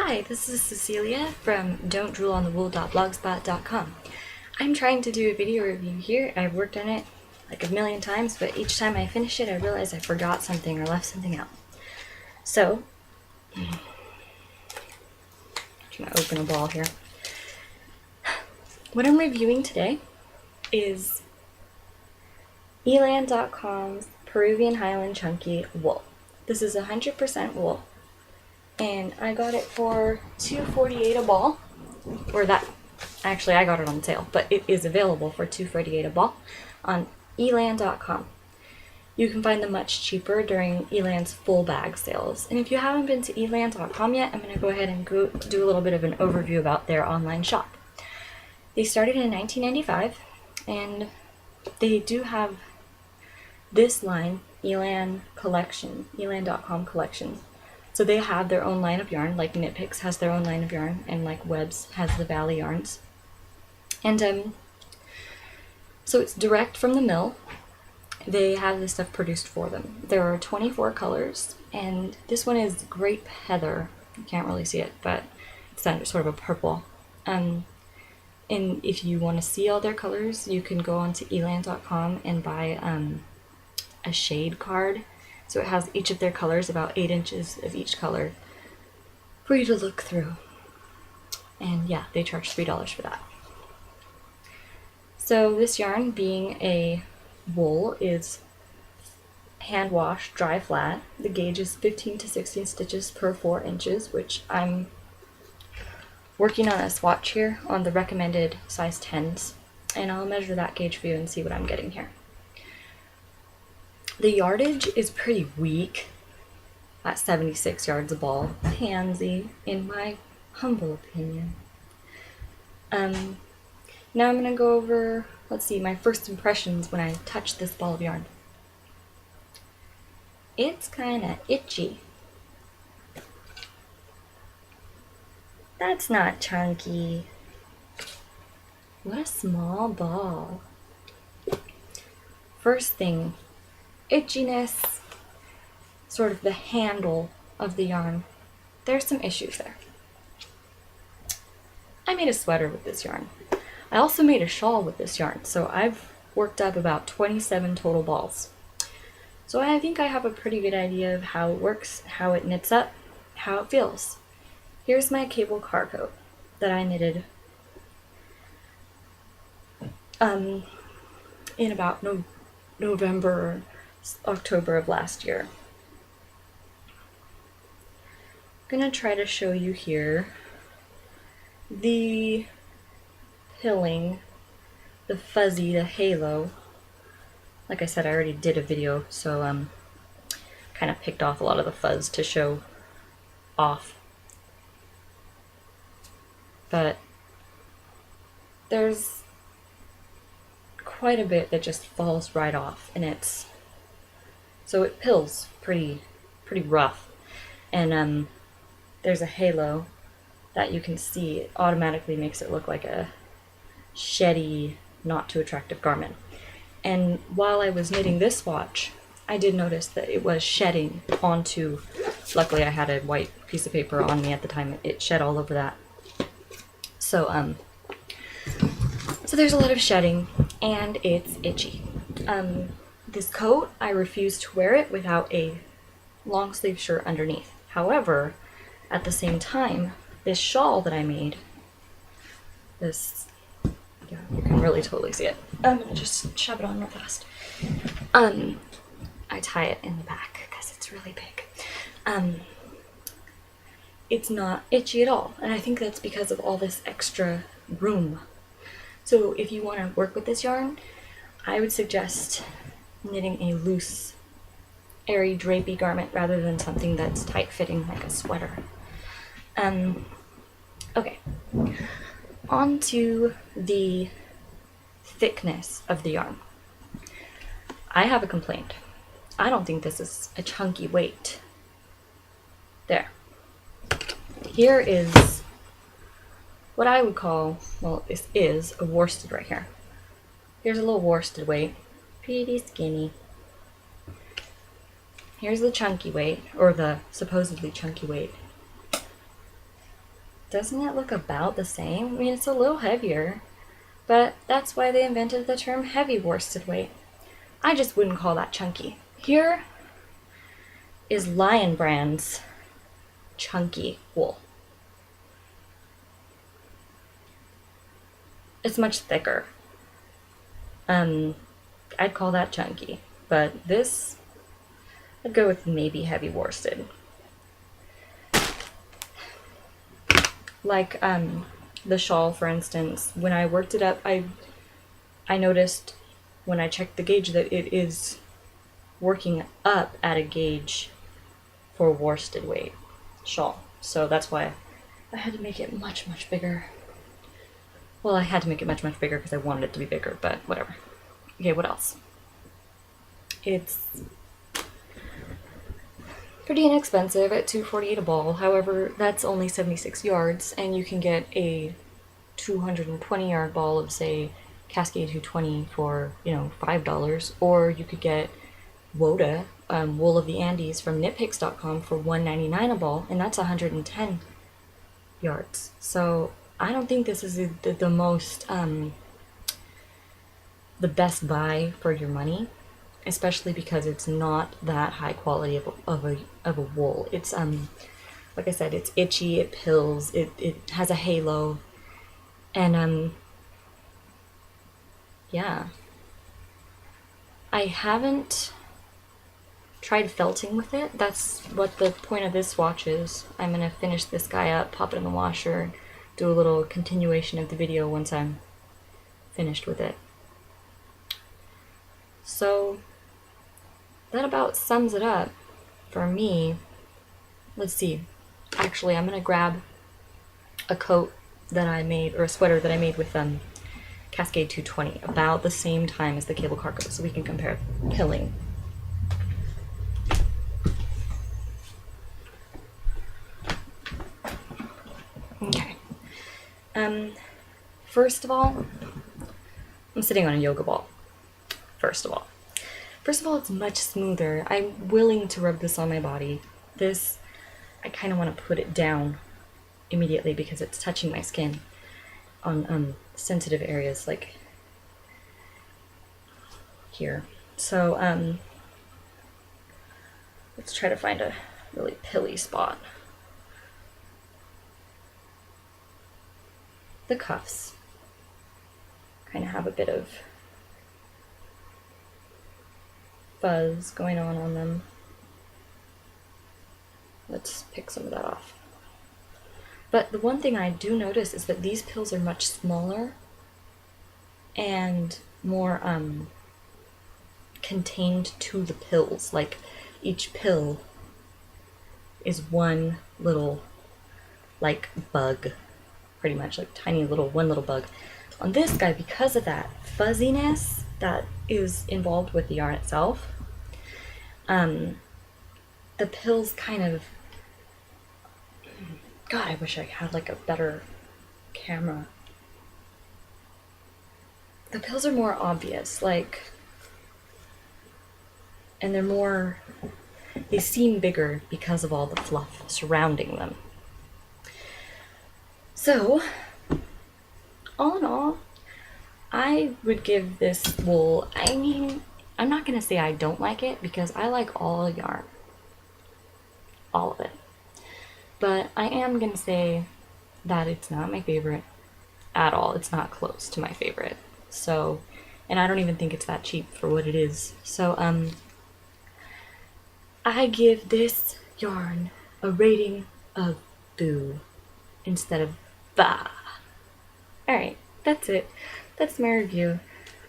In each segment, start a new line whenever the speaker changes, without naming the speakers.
Hi, this is Cecilia from don'tdroolonthewool.blogspot.com. I'm trying to do a video review here. I've worked on it like a million times, but each time I finish it, I realize I forgot something or left something out. So, I'm gonna open a ball here. What I'm reviewing today is Eland.com's Peruvian Highland Chunky Wool. This is 100% wool, and I got it for $2.48 a ball, or that, actually I got it on sale, but it is available for $2.48 a ball on Eland.com. You can find them much cheaper during Eland's full bag sales. And if you haven't been to Eland.com yet, I'm going to go ahead and do a little bit of an overview about their online shop. They started in 1995, and they do have this line, Eland collection, Eland.com collection. So they have their own line of yarn, like Knit Picks has their own line of yarn, and like Webs has the Valley yarns. And so it's direct from the mill. They have this stuff produced for them. There are 24 colors, and this one is grape heather. You can't really see it, but it's sort of a purple. And if you want to see all their colors, you can go onto eland.com and buy a shade card. So it has each of their colors, about 8 inches of each color, for you to look through. And yeah, they charge $3 for that. So this yarn, being a wool, is hand washed, dry flat. The gauge is 15 to 16 stitches per 4 inches, which I'm working on a swatch here on the recommended size 10s, and I'll measure that gauge for you and see what I'm getting here. The yardage is pretty weak at 76 yards a ball, pansy in my humble opinion. Now I'm going to go over, let's see, my first impressions when I touched this ball of yarn. It's kind of itchy. That's not chunky. What a small ball. First thing, itchiness, sort of the handle of the yarn. There's some issues there. I made a sweater with this yarn. I also made a shawl with this yarn, so I've worked up about 27 total balls. So I think I have a pretty good idea of how it works, how it knits up, how it feels. Here's my cable car coat that I knitted in about November, October of last year. I'm gonna try to show you here the pilling, the fuzzy, the halo. Like I said, I already did a video, so kind of picked off a lot of the fuzz to show off. But there's quite a bit that just falls right off, and so it pills pretty rough. And there's a halo that you can see. It automatically makes it look like a sheddy, not too attractive garment. And while I was knitting this swatch, I did notice that it was shedding onto, luckily I had a white piece of paper on me at the time, it shed all over that. So there's a lot of shedding, and it's itchy. This coat, I refuse to wear it without a long sleeve shirt underneath. However, at the same time, this shawl that I made, this, yeah, you can really totally see it. I'm gonna just shove it on real fast. I tie it in the back because it's really big. It's not itchy at all, and I think that's because of all this extra room. So if you want to work with this yarn, I would suggest knitting a loose, airy, drapey garment rather than something that's tight-fitting like a sweater. Okay, on to the thickness of the yarn. I have a complaint. I don't think this is a chunky weight. There. Here is what I would call, well, this is a worsted right here. Here's a little worsted weight. Pretty skinny. Here's the chunky weight, or the supposedly chunky weight. doesn't it look about the same? I mean, it's a little heavier, but that's why they invented the term heavy worsted weight. I just wouldn't call that chunky. Here is Lion Brand's chunky wool. It's much thicker. I'd call that chunky, but this, I'd go with maybe heavy worsted. Like the shawl, for instance, when I worked it up, I noticed when I checked the gauge that it is working up at a gauge for worsted weight shawl. So that's why I had to make it much, much bigger. Well, I had to make it much, much bigger because I wanted it to be bigger, but whatever. Okay, what else? It's pretty inexpensive at $2.48 a ball. However, that's only 76 yards, and you can get a 220-yard ball of, say, Cascade 220 for, $5, or you could get Woda, Wool of the Andes from nitpicks.com for $1.99 a ball, and that's 110 yards. So I don't think this is the most, the best buy for your money, especially because it's not that high quality of a wool. It's like I said, it's itchy, it pills, it has a halo, and yeah. I haven't tried felting with it. That's what the point of this swatch is. I'm gonna finish this guy up, pop it in the washer, do a little continuation of the video once I'm finished with it. So that about sums it up for me. Let's see. Actually, I'm gonna grab a coat that I made, or a sweater that I made with Cascade 220 about the same time as the cable cargo, so we can compare pilling. Okay. First of all, I'm sitting on a yoga ball. First of all, it's much smoother. I'm willing to rub this on my body. This, I kind of want to put it down immediately because it's touching my skin on sensitive areas like here. So let's try to find a really pilly spot. The cuffs kind of have a bit of fuzz going on them. Let's pick some of that off. But the one thing I do notice is that these pills are much smaller and more contained to the pills. Like each pill is one little bug, pretty much like one little bug. On this guy, because of that fuzziness that is involved with the yarn itself, the pills kind of, God, I wish I had like a better camera. The pills are more obvious, and they seem bigger because of all the fluff surrounding them. So, all in all, I would give this wool, I'm not going to say I don't like it because I like all yarn. All of it. But I am going to say that it's not my favorite at all. It's not close to my favorite. So, and I don't even think it's that cheap for what it is. So, I give this yarn a rating of boo instead of bah. Alright, that's it. That's my review.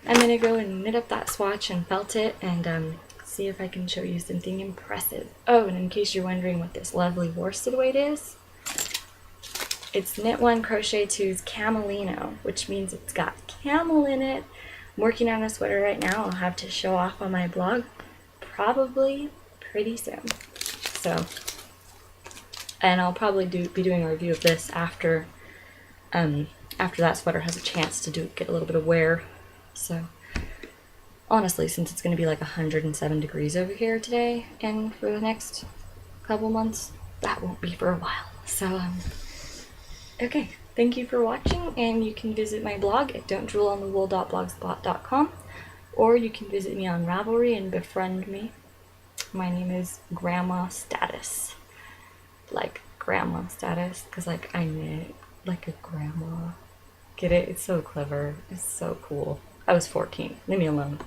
I'm gonna go and knit up that swatch and felt it and see if I can show you something impressive. Oh, and in case you're wondering what this lovely worsted weight is, it's Knit 1 Crochet 2's Camelino, which means it's got camel in it. I'm working on a sweater right now. I'll have to show off on my blog probably pretty soon. So, and I'll probably be doing a review of this after that sweater has a chance to get a little bit of wear. So, honestly, since it's going to be like 107 degrees over here today and for the next couple months, that won't be for a while. So, Okay, thank you for watching, and you can visit my blog at don'tdroolonthewool.blogspot.com, or you can visit me on Ravelry and befriend me. My name is grandmastatus, like grandma status, because like I knit like a grandma. Get it? It's so clever. It's so cool. I was 14. Leave me alone.